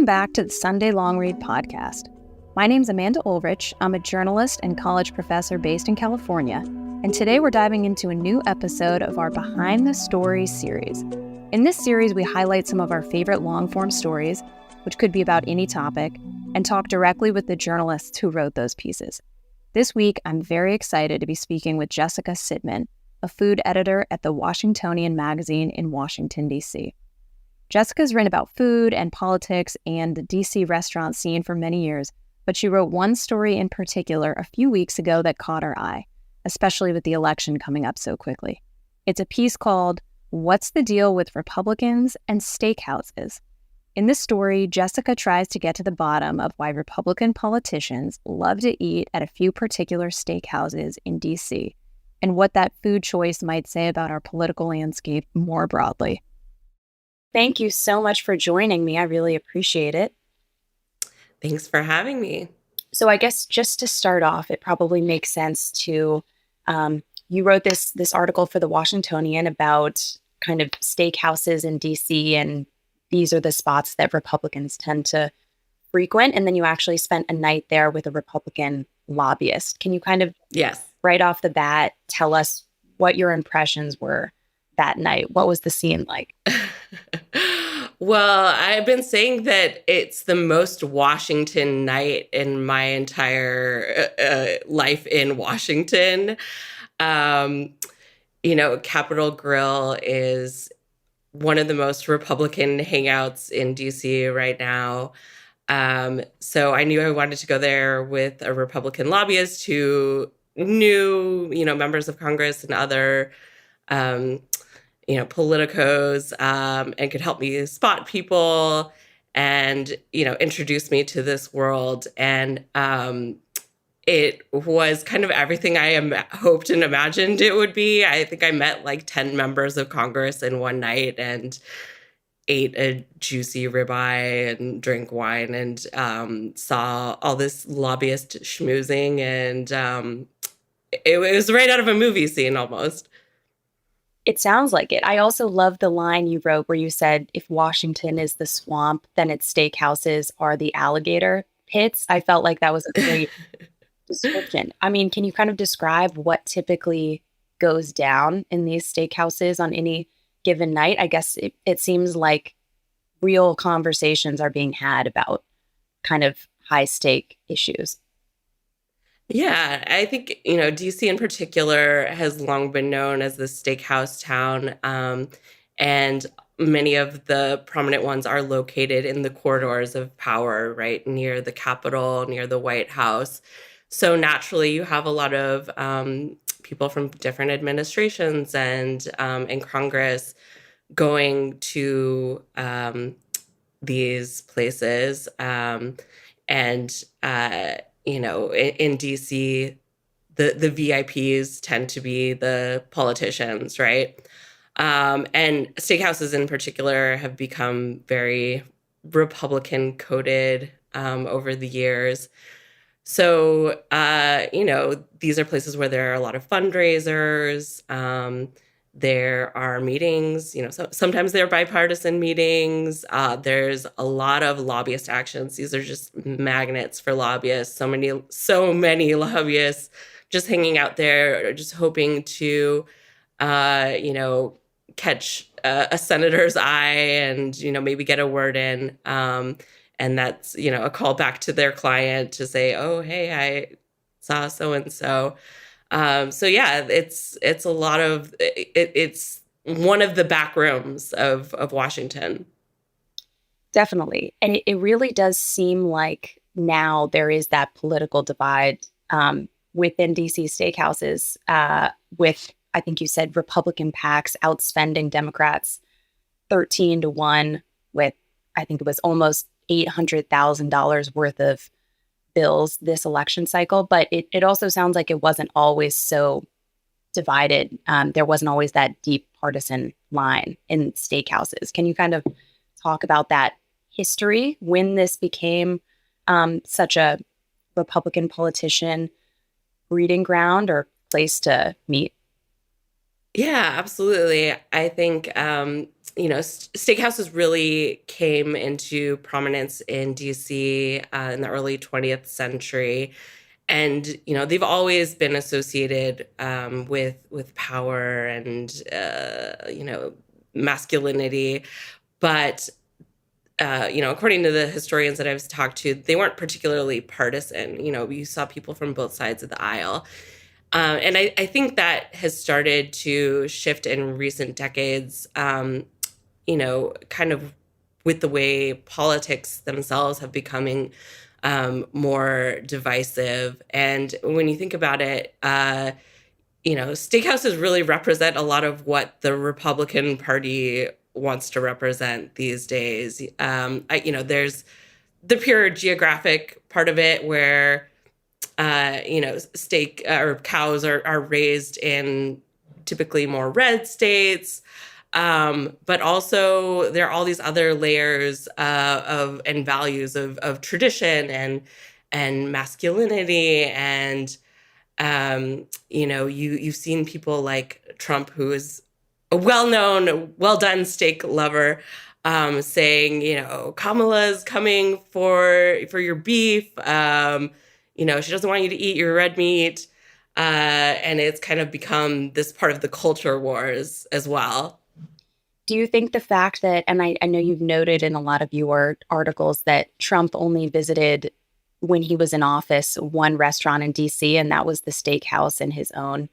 Welcome back to the Sunday Long Read podcast. My name's Amanda Ulrich. I'm a journalist and college professor based in California, and today we're diving into a new episode of our Behind the Stories series. In this series, we highlight some of our favorite long-form stories, which could be about any topic, and talk directly with the journalists who wrote those pieces. This week, I'm very excited to be speaking with Jessica Sidman, a food editor at the Washingtonian magazine in Washington, D.C. Jessica's written about food and politics and the D.C. restaurant scene for many years, but she wrote one story in particular a few weeks ago that caught her eye, especially with the election coming up so quickly. It's a piece called "What's the Deal with Republicans and Steakhouses?" In this story, Jessica tries to get to the bottom of why Republican politicians love to eat at a few particular steakhouses in D.C., and what that food choice might say about our political landscape more broadly. Thank you so much for joining me. I really appreciate it. Thanks for having me. So I guess just to start off, it probably makes sense to, you wrote this article for the Washingtonian about kind of steakhouses in D.C., and these are the spots that Republicans tend to frequent. And then you actually spent a night there with a Republican lobbyist. Can you kind of, right off the bat, tell us what your impressions were that night? What was the scene like? Well, I've been saying that it's the most Washington night in my entire life in Washington. Capitol Grill is one of the most Republican hangouts in DC right now. So I knew I wanted to go there with a Republican lobbyist who knew, members of Congress and other politicos, and could help me spot people and, introduce me to this world. And it was kind of everything I hoped and imagined it would be. I think I met like 10 members of Congress in one night and ate a juicy ribeye and drank wine and saw all this lobbyist schmoozing. And it was right out of a movie scene almost. It sounds like it. I also love the line you wrote where you said, if Washington is the swamp, then its steakhouses are the alligator pits. I felt like that was a great description. I mean, can you kind of describe what typically goes down in these steakhouses on any given night? I guess it seems like real conversations are being had about kind of high stake issues. Yeah, I think, DC in particular has long been known as the steakhouse town, and many of the prominent ones are located in the corridors of power, right, near the Capitol, near the White House. So naturally, you have a lot of people from different administrations and Congress going to these places, in DC, the VIPs tend to be the politicians, right? And steakhouses in particular have become very Republican coded over the years. So, these are places where there are a lot of fundraisers. There are meetings, so sometimes they're bipartisan meetings. There's a lot of lobbyist actions. These are just magnets for lobbyists. So many lobbyists just hanging out there, just hoping to, catch a senator's eye and, maybe get a word in. And that's, a call back to their client to say, oh, hey, I saw so-and-so. It's a lot of it's one of the back rooms of Washington. Definitely. And it really does seem like now there is that political divide within DC steakhouses with, I think you said, Republican PACs outspending Democrats 13-1 with, I think it was almost $800,000 worth of bills this election cycle. But it also sounds like it wasn't always so divided. There wasn't always that deep partisan line in steakhouses. Can you kind of talk about that history, when this became such a Republican politician breeding ground or place to meet? Yeah, absolutely. I think Steakhouses really came into prominence in DC in the early 20th century. And, they've always been associated with power and, masculinity. But, according to the historians that I've talked to, they weren't particularly partisan. You saw people from both sides of the aisle. And I think that has started to shift in recent decades, kind of with the way politics themselves have becoming more divisive. And when you think about it, steakhouses really represent a lot of what the Republican Party wants to represent these days. There's the pure geographic part of it where, steak or cows are raised in typically more red states. But also there are all these other layers of and values of tradition and masculinity. And, you've seen people like Trump, who is a well-known, well-done steak lover, saying, Kamala's coming for your beef. She doesn't want you to eat your red meat. And it's kind of become this part of the culture wars as well. Do you think the fact that, and I know you've noted in a lot of your articles that Trump only visited when he was in office one restaurant in DC, and that was the steakhouse in his own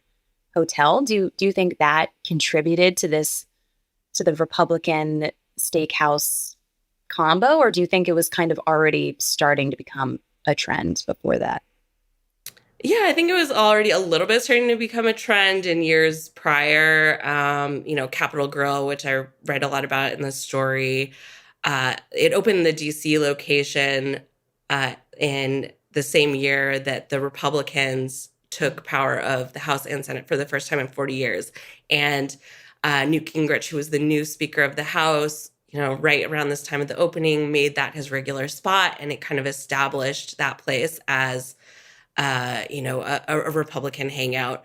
hotel. Do you think that contributed to the Republican steakhouse combo, or do you think it was kind of already starting to become a trend before that? Yeah, I think it was already a little bit starting to become a trend in years prior. Capitol Grill, which I read a lot about in the story, it opened the DC location in the same year that the Republicans took power of the House and Senate for the first time in 40 years. And Newt Gingrich, who was the new Speaker of the House, right around this time of the opening, made that his regular spot, and it kind of established that place as a Republican hangout.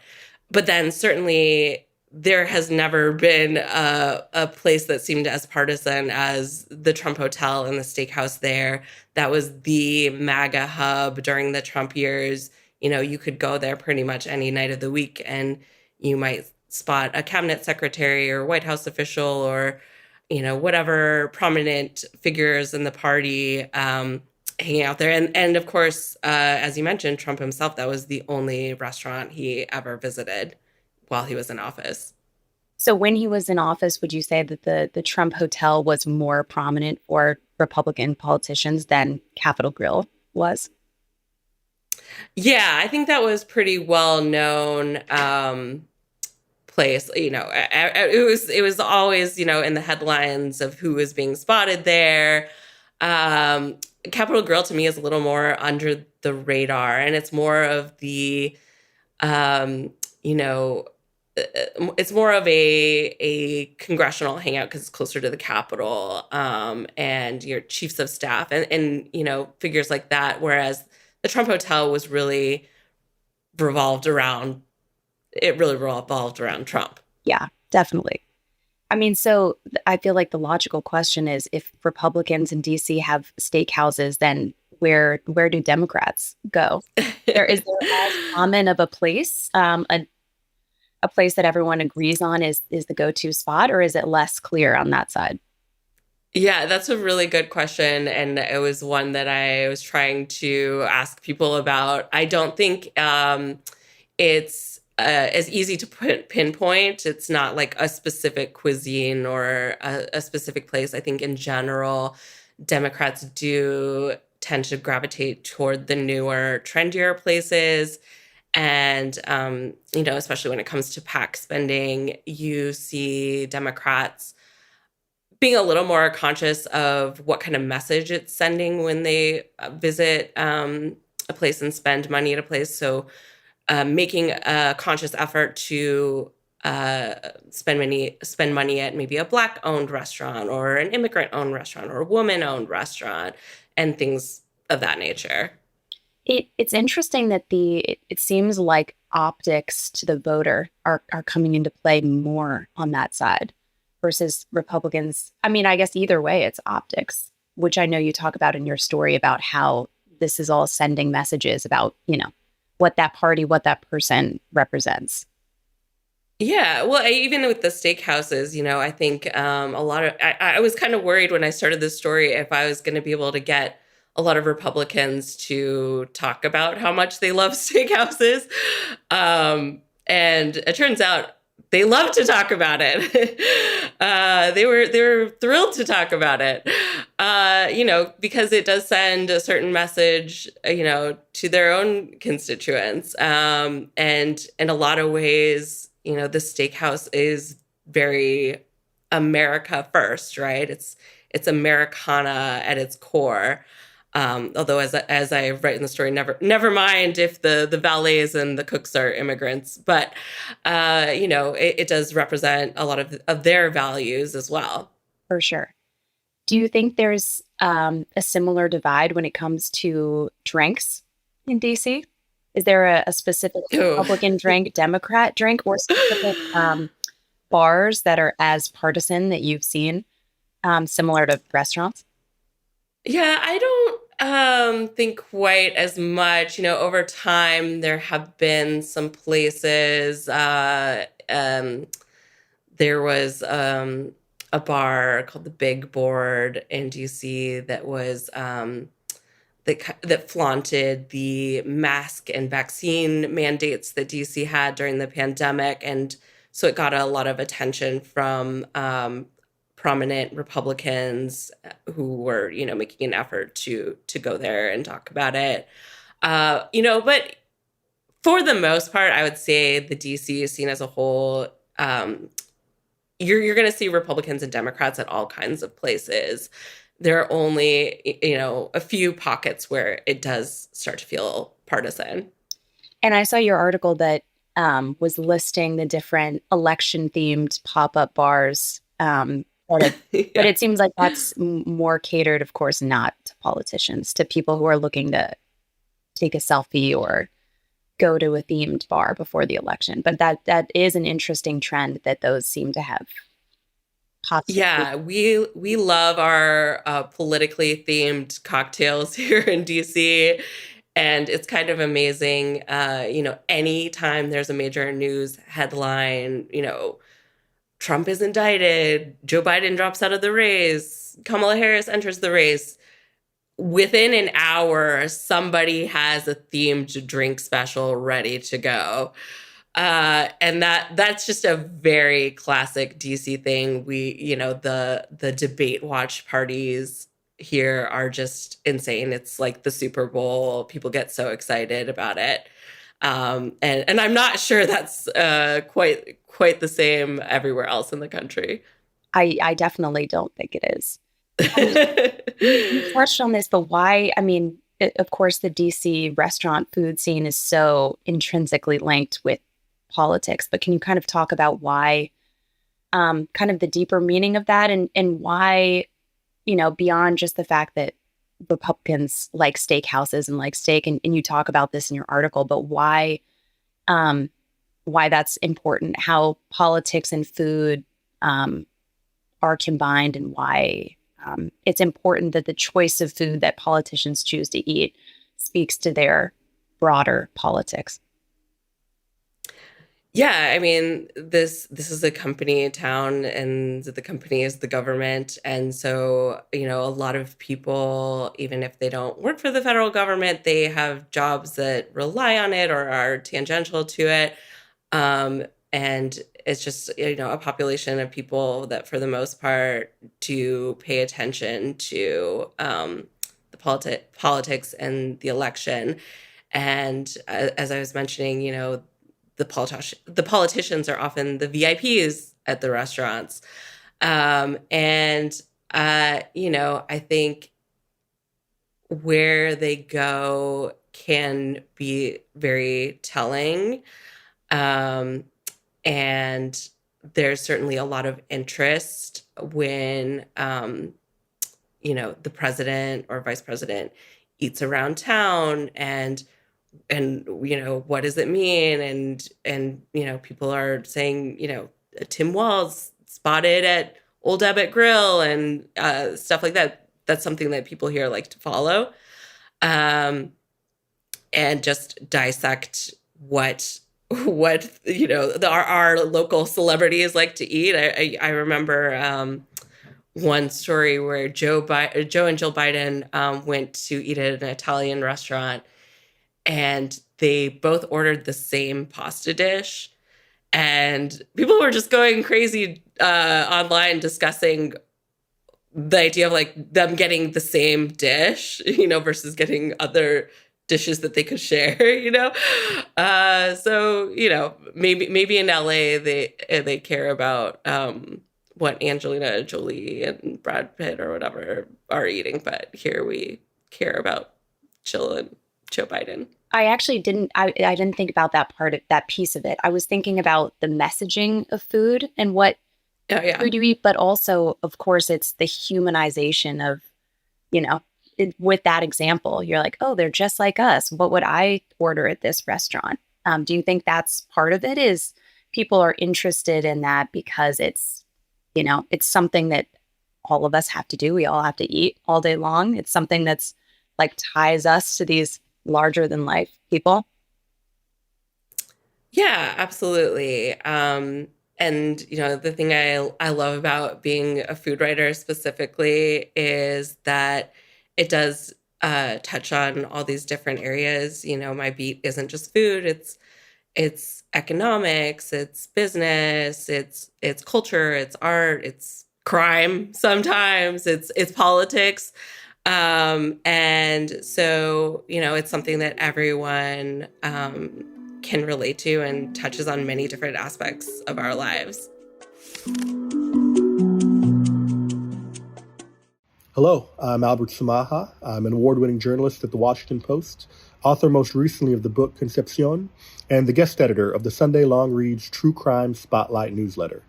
But then certainly there has never been a place that seemed as partisan as the Trump Hotel and the steakhouse there. That was the MAGA hub during the Trump years. You could go there pretty much any night of the week and you might spot a cabinet secretary or White House official or, whatever prominent figures in the party hanging out there. And of course, as you mentioned, Trump himself, that was the only restaurant he ever visited while he was in office. So when he was in office, would you say that the Trump Hotel was more prominent for Republican politicians than Capitol Grill was? Yeah, I think that was pretty well known place. It was always, in the headlines of who was being spotted there. Capitol Grill to me is a little more under the radar, and it's more of the, it's more of a congressional hangout because it's closer to the Capitol, and your chiefs of staff and figures like that. Whereas the Trump Hotel was really revolved around Trump. Yeah, definitely. I mean, so I feel like the logical question is, if Republicans in DC have steakhouses, then where do Democrats go? Is there as common of a place, a place that everyone agrees on is the go-to spot, or is it less clear on that side? Yeah, that's a really good question. And it was one that I was trying to ask people about. I don't think it's as easy to pinpoint. It's not like a specific cuisine or a specific place. I think in general, Democrats do tend to gravitate toward the newer, trendier places. And, especially when it comes to PAC spending, you see Democrats being a little more conscious of what kind of message it's sending when they visit a place and spend money at a place. So making a conscious effort to spend money at maybe a Black-owned restaurant or an immigrant-owned restaurant or a woman-owned restaurant and things of that nature. It's interesting that it seems like optics to the voter are coming into play more on that side versus Republicans. I mean, I guess either way, it's optics, which I know you talk about in your story about how this is all sending messages about, what that party, what that person represents. Yeah, well, even with the steakhouses, I think a lot of I was kind of worried when I started this story if I was going to be able to get a lot of Republicans to talk about how much they love steakhouses, and it turns out they love to talk about it. They were thrilled to talk about it, because it does send a certain message, to their own constituents, and in a lot of ways. The steakhouse is very America first, right? It's Americana at its core. Although, as I write in the story, never mind if the valets and the cooks are immigrants, but it does represent a lot of their values as well. For sure. Do you think there's a similar divide when it comes to drinks in DC? Is there a specific Republican drink, Democrat drink, or specific bars that are as partisan that you've seen, similar to restaurants? Yeah, I don't think quite as much. Over time, there have been some places. There was a bar called the Big Board in DC that was that flaunted the mask and vaccine mandates that DC had during the pandemic. And so it got a lot of attention from prominent Republicans who were, making an effort to go there and talk about it. But for the most part, I would say the DC is seen as a whole. You're going to see Republicans and Democrats at all kinds of places. There are only, a few pockets where it does start to feel partisan. And I saw your article that was listing the different election-themed pop-up bars. Yeah. But it seems like that's more catered, of course, not to politicians, to people who are looking to take a selfie or go to a themed bar before the election. But that is an interesting trend that those seem to have. Possibly. Yeah, we love our politically themed cocktails here in DC. And it's kind of amazing, anytime there's a major news headline, Trump is indicted, Joe Biden drops out of the race, Kamala Harris enters the race. Within an hour, somebody has a themed drink special ready to go. And that's just a very classic DC thing. The debate watch parties here are just insane. It's like the Super Bowl. People get so excited about it. And I'm not sure that's quite the same everywhere else in the country. I definitely don't think it is. You touched on this, but why? I mean, of course, the DC restaurant food scene is so intrinsically linked with politics, but can you kind of talk about why, kind of the deeper meaning of that, and why, beyond just the fact that Republicans like steakhouses and like steak, and you talk about this in your article, but why that's important, how politics and food are combined, and why it's important that the choice of food that politicians choose to eat speaks to their broader politics. Yeah, I mean, this is a company town, and the company is the government. And so, a lot of people, even if they don't work for the federal government, they have jobs that rely on it or are tangential to it. And it's just, a population of people that, for the most part, do pay attention to the politics and the election. And as I was mentioning, the politicians are often the VIPs at the restaurants. I think where they go can be very telling. And there's certainly a lot of interest when, the president or vice president eats around town, and what does it mean? And people are saying, Tim Walz spotted at Old Abbott Grill and stuff like that. That's something that people here like to follow, and just dissect what our local celebrities like to eat. I remember one story where Joe and Jill Biden went to eat at an Italian restaurant, and they both ordered the same pasta dish. And people were just going crazy online discussing the idea of like them getting the same dish, versus getting other dishes that they could share, So, maybe in LA they care about what Angelina Jolie and Brad Pitt or whatever are eating, but here we care about Jill and Joe Biden. I actually didn't. I didn't think about that piece of it. I was thinking about the messaging of food and what food you eat, but also, of course, it's the humanization of, with that example, you're like, oh, they're just like us. What would I order at this restaurant? Do you think that's part of it? Is people are interested in that because it's, it's something that all of us have to do. We all have to eat all day long. It's something that's like ties us to these larger than life people. Yeah, absolutely. And, the thing I love about being a food writer specifically is that it does touch on all these different areas. My beat isn't just food. It's economics, it's business, it's culture, it's art, it's crime sometimes, it's politics. And so, it's something that everyone can relate to and touches on many different aspects of our lives. Hello, I'm Albert Samaha. I'm an award-winning journalist at the Washington Post, author most recently of the book Concepcion, and the guest editor of the Sunday Long Reads True Crime Spotlight newsletter.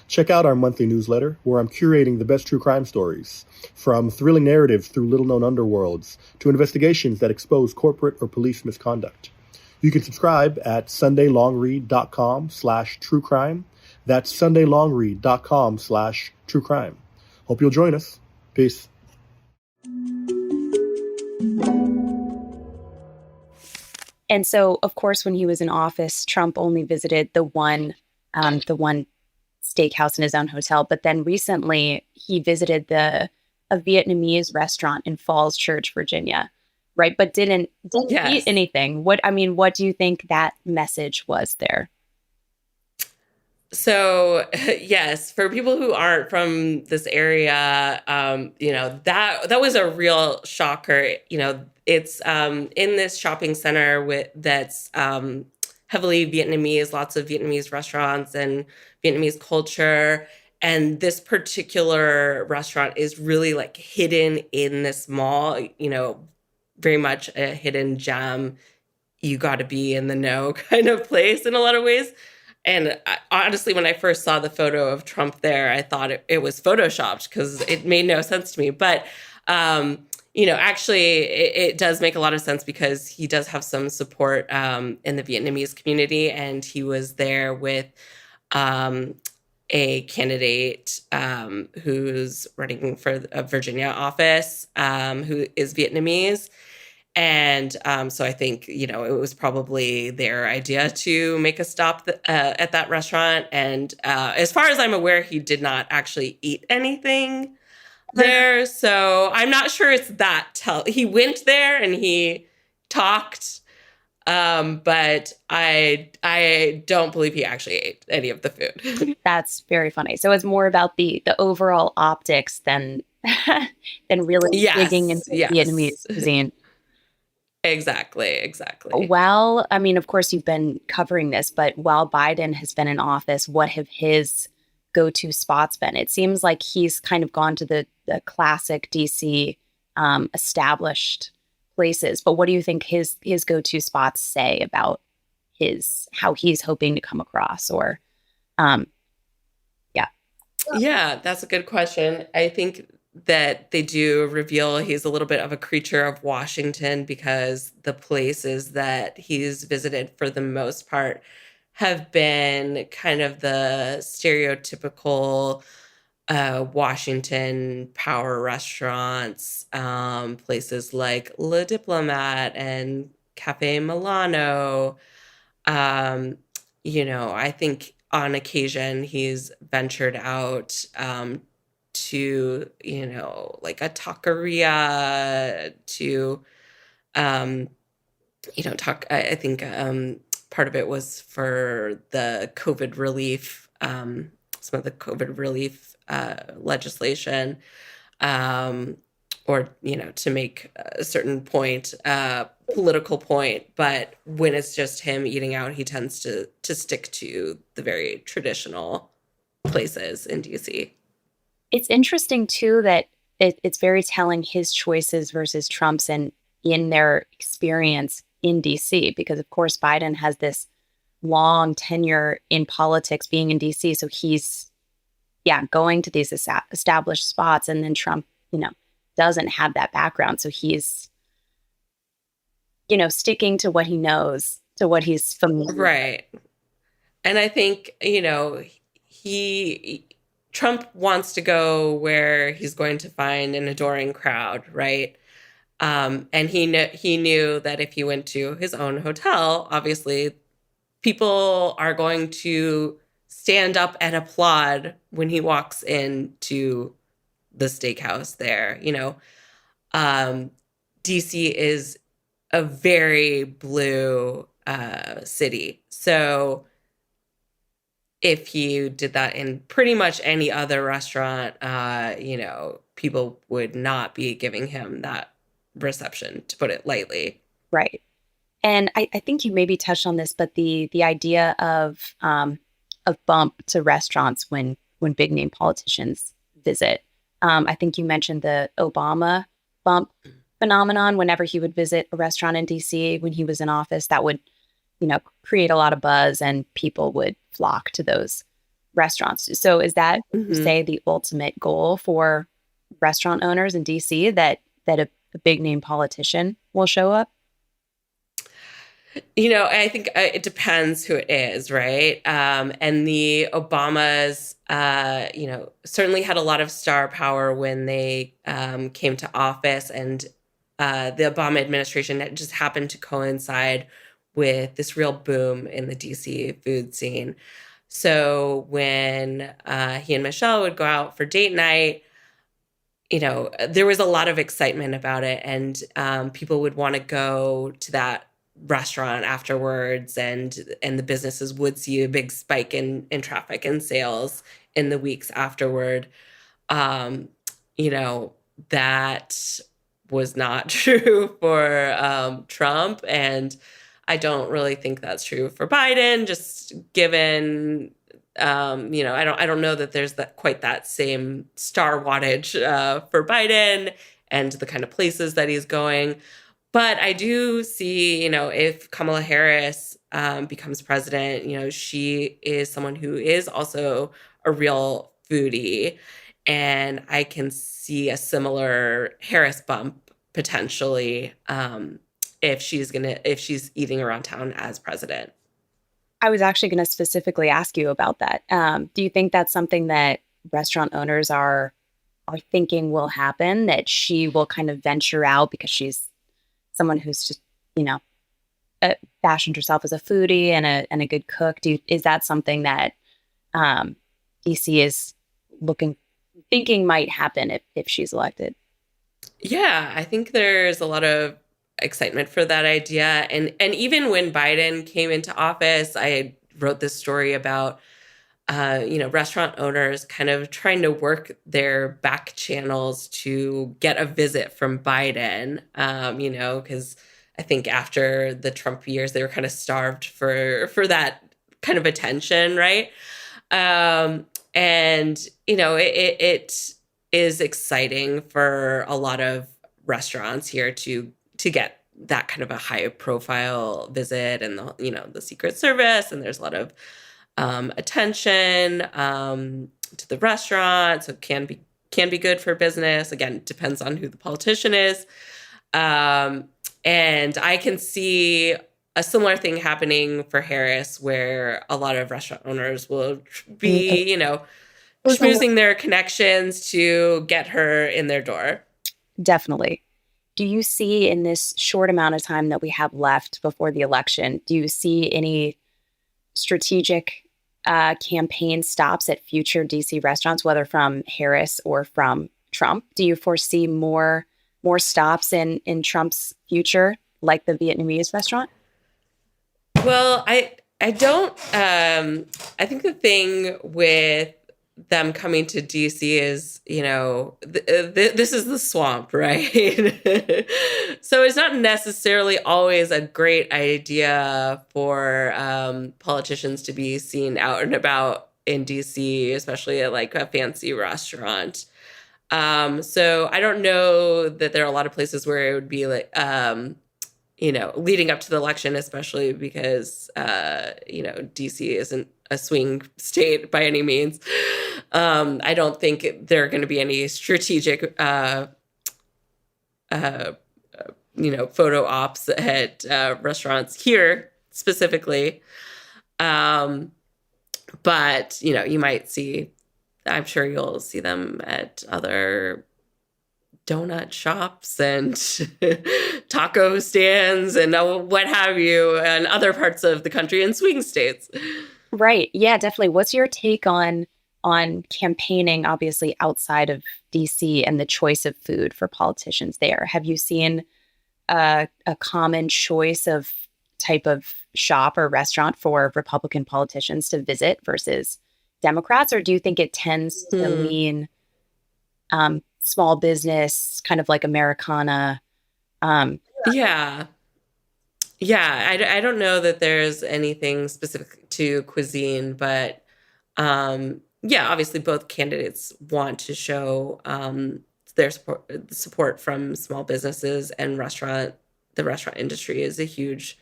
Check out our monthly newsletter, where I'm curating the best true crime stories, from thrilling narratives through little-known underworlds to investigations that expose corporate or police misconduct. You can subscribe at sundaylongread.com/truecrime. That's sundaylongread.com/truecrime. Hope you'll join us. Peace. And so, of course, when he was in office, Trump only visited the one steakhouse in his own hotel. But then recently, he visited a Vietnamese restaurant in Falls Church, Virginia, right? But didn't eat anything. What do you think that message was there? So, yes, for people who aren't from this area, that was a real shocker. It's in this shopping center that's heavily Vietnamese, lots of Vietnamese restaurants and Vietnamese culture. And this particular restaurant is really like hidden in this mall, very much a hidden gem. You got to be in the know kind of place in a lot of ways. And honestly, when I first saw the photo of Trump there, I thought it was photoshopped because it made no sense to me. But, actually, it does make a lot of sense because he does have some support in the Vietnamese community. And he was there with a candidate who's running for a Virginia office who is Vietnamese. And so I think, it was probably their idea to make a stop at that restaurant. And as far as I'm aware, he did not actually eat anything there. So I'm not sure it's that. He went there and he talked, but I don't believe he actually ate any of the food. That's very funny. So it's more about the overall optics than really digging into Vietnamese cuisine. Exactly. Well, of course, you've been covering this, but while Biden has been in office, what have his go-to spots been? It seems like he's kind of gone to the classic D.C. Established places. But what do you think his go-to spots say about how he's hoping to come across? Or, yeah, that's a good question. I think that they do reveal he's a little bit of a creature of Washington because the places that he's visited for the most part have been kind of the stereotypical Washington power restaurants, places like Le Diplomat and Cafe Milano. I think on occasion he's ventured out to, like a taqueria to, I think part of it was for the COVID relief, some of the COVID relief legislation, or, to make a certain point, political point. But when it's just him eating out, he tends to stick to the very traditional places in DC. It's interesting, too, that it's very telling his choices versus Trump's and in their experience in DC, because, of course, Biden has this long tenure in politics being in DC. So he's, going to these established spots. And then Trump, doesn't have that background. So he's, sticking to what he knows, to what he's familiar with. Right. And I think, Trump wants to go where he's going to find an adoring crowd, right? And he knew that if he went to his own hotel, obviously people are going to stand up and applaud when he walks into the steakhouse there. DC is a very blue city. So if he did that in pretty much any other restaurant, people would not be giving him that reception, to put it lightly. Right. And I think you maybe touched on this, but the idea of bump to restaurants when big name politicians visit. I think you mentioned the Obama bump phenomenon. Whenever he would visit a restaurant in DC when he was in office, that would, create a lot of buzz and people would flock to those restaurants. So is that, say, the ultimate goal for restaurant owners in DC, that a big name politician will show up? I think it depends who it is, right? And the Obamas, certainly had a lot of star power when they came to office, and the Obama administration just happened to coincide with this real boom in the DC food scene. So when he and Michelle would go out for date night, there was a lot of excitement about it, and people would want to go to that restaurant afterwards, and the businesses would see a big spike in traffic and sales in the weeks afterward. That was not true for Trump, and I don't really think that's true for Biden, just given I don't know that there's quite that same star wattage for Biden and the kind of places that he's going. But I do see, if Kamala Harris becomes president, she is someone who is also a real foodie. And I can see a similar Harris bump potentially if she's eating around town as president. I was actually going to specifically ask you about that. Do you think that's something that restaurant owners are thinking will happen, that she will kind of venture out because she's someone who's just, fashioned herself as a foodie and a good cook? Is that something that DC is thinking might happen if she's elected? Yeah, I think there's a lot of excitement for that idea. And even when Biden came into office, I wrote this story about, restaurant owners kind of trying to work their back channels to get a visit from Biden, because I think after the Trump years, they were kind of starved for that kind of attention, right? It is exciting for a lot of restaurants here to get that kind of a high profile visit, and the Secret Service, and there's a lot of attention to the restaurant, so it can be good for business. Again, it depends on who the politician is, and I can see a similar thing happening for Harris, where a lot of restaurant owners will be, schmoozing their connections to get her in their door. Definitely. Do you see in this short amount of time that we have left before the election, do you see any strategic campaign stops at future DC restaurants, whether from Harris or from Trump? Do you foresee more stops in Trump's future, like the Vietnamese restaurant? Well, I don't. I think the thing with them coming to DC is, this is the swamp, right? So it's not necessarily always a great idea for politicians to be seen out and about in DC, especially at like a fancy restaurant. So I don't know that there are a lot of places where it would be like, leading up to the election, especially because, DC isn't a swing state by any means. I don't think there are going to be any strategic, photo ops at restaurants here specifically. But, you might see, I'm sure you'll see them at other donut shops and taco stands and what have you, and other parts of the country in swing states. Right. Yeah, definitely. What's your take on campaigning, obviously outside of DC, and the choice of food for politicians there? Have you seen a common choice of type of shop or restaurant for Republican politicians to visit versus Democrats, or do you think it tends to lean small business, kind of like Americana? Yeah. I don't know that there's anything specific to cuisine, but obviously both candidates want to show their support from small businesses, and the restaurant industry is a huge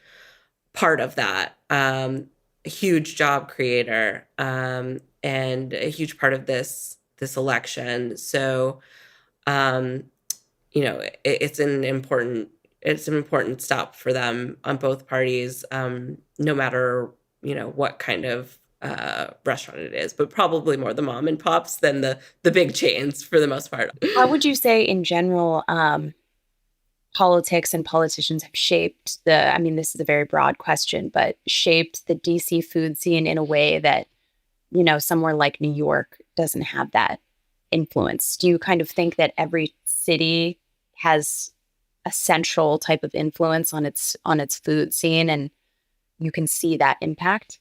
part of that, a huge job creator, and a huge part of this election. So, it's an important stop for them on both parties, no matter, what kind of restaurant it is, but probably more the mom and pops than the big chains for the most part. How would you say in general, politics and politicians have shaped this is a very broad question, but shaped the DC food scene in a way that, somewhere like New York doesn't have that influence? Do you kind of think that every city has a central type of influence on its food scene, and you can see that impact?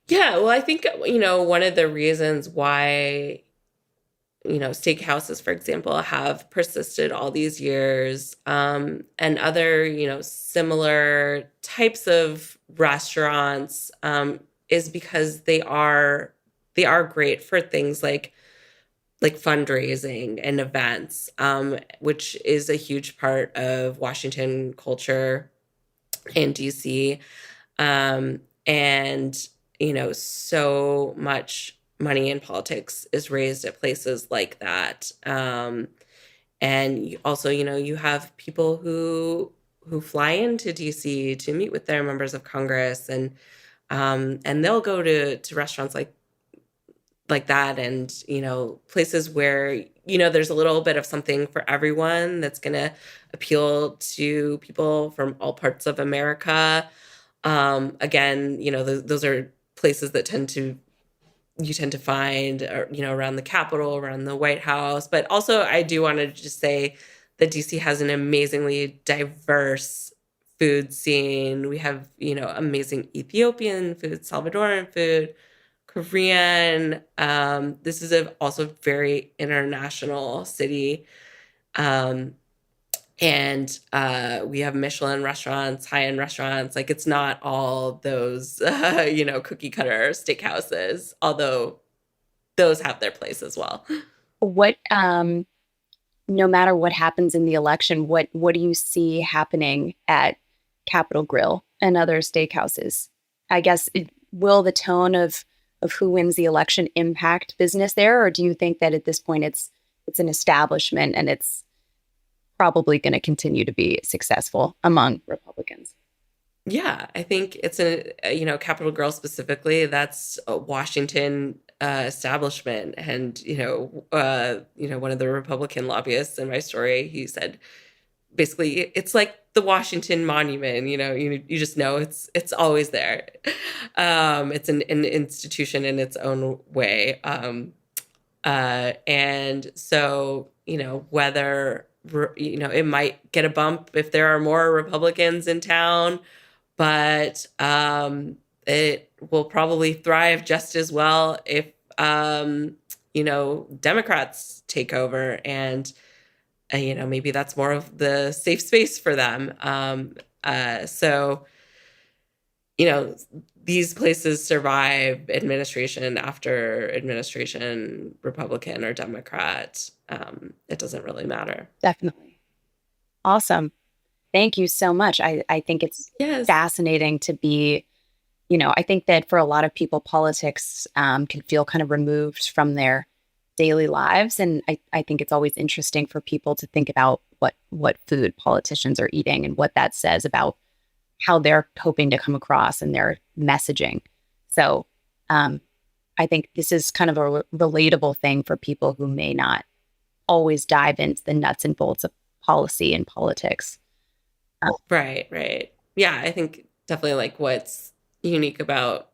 Yeah, well, I think, one of the reasons why, steakhouses, for example, have persisted all these years, and other, similar types of restaurants, is because they are great for things like fundraising and events, which is a huge part of Washington culture and DC. And, so much money in politics is raised at places like that. And also, you have people who fly into DC to meet with their members of Congress, and they'll go to restaurants like that, and places where there's a little bit of something for everyone that's going to appeal to people from all parts of America. Again, those are places that you tend to find, around the Capitol, around the White House. But also, I do want to just say that DC has an amazingly diverse food scene. We have, amazing Ethiopian food, Salvadoran food, Korean. This is also very international city. And we have Michelin restaurants, high-end restaurants. Like, it's not all those, cookie cutter steakhouses, although those have their place as well. What, no matter what happens in the election, what do you see happening at Capitol Grill and other steakhouses? I guess, will the tone of who wins the election impact business there? Or do you think that at this point it's an establishment and it's probably going to continue to be successful among Republicans. Yeah, I think it's Capitol Girl specifically. That's a Washington establishment, and one of the Republican lobbyists in my story, he said, basically, it's like the Washington Monument. You just know it's always there. It's an institution in its own way, and so whether it might get a bump if there are more Republicans in town. But it will probably thrive just as well if, Democrats take over, and, maybe that's more of the safe space for them. So these places survive administration after administration, Republican or Democrat. It doesn't really matter. Definitely. Awesome. Thank you so much. I think it's fascinating to be, I think that for a lot of people, politics can feel kind of removed from their daily lives. And I think it's always interesting for people to think about what food politicians are eating and what that says about how they're hoping to come across and their messaging. So I think this is kind of a relatable thing for people who may not always dive into the nuts and bolts of policy and politics. Right. Yeah, I think definitely like what's unique about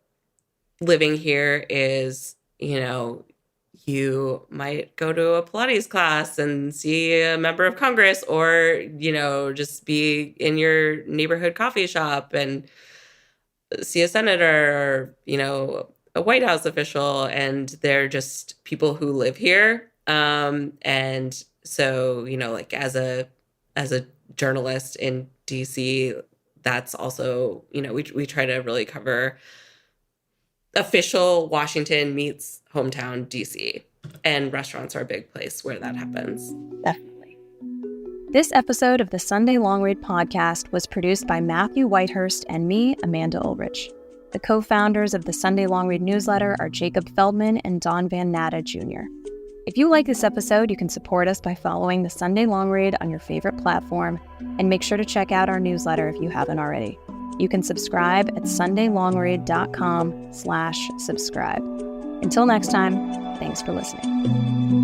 living here is, you might go to a Pilates class and see a member of Congress, or, just be in your neighborhood coffee shop and see a senator or, a White House official, and they're just people who live here. And so, like as a journalist in DC, that's also, we try to really cover official Washington meets hometown DC, and restaurants are a big place where that happens. Definitely. This episode of the Sunday Long Read podcast was produced by Matthew Whitehurst and me, Amanda Ulrich. The co-founders of the Sunday Long Read newsletter are Jacob Feldman and Don Van Natta Jr. If you like this episode, you can support us by following the Sunday Long Read on your favorite platform, and make sure to check out our newsletter if you haven't already. You can subscribe at sundaylongread.com/subscribe. Until next time, thanks for listening.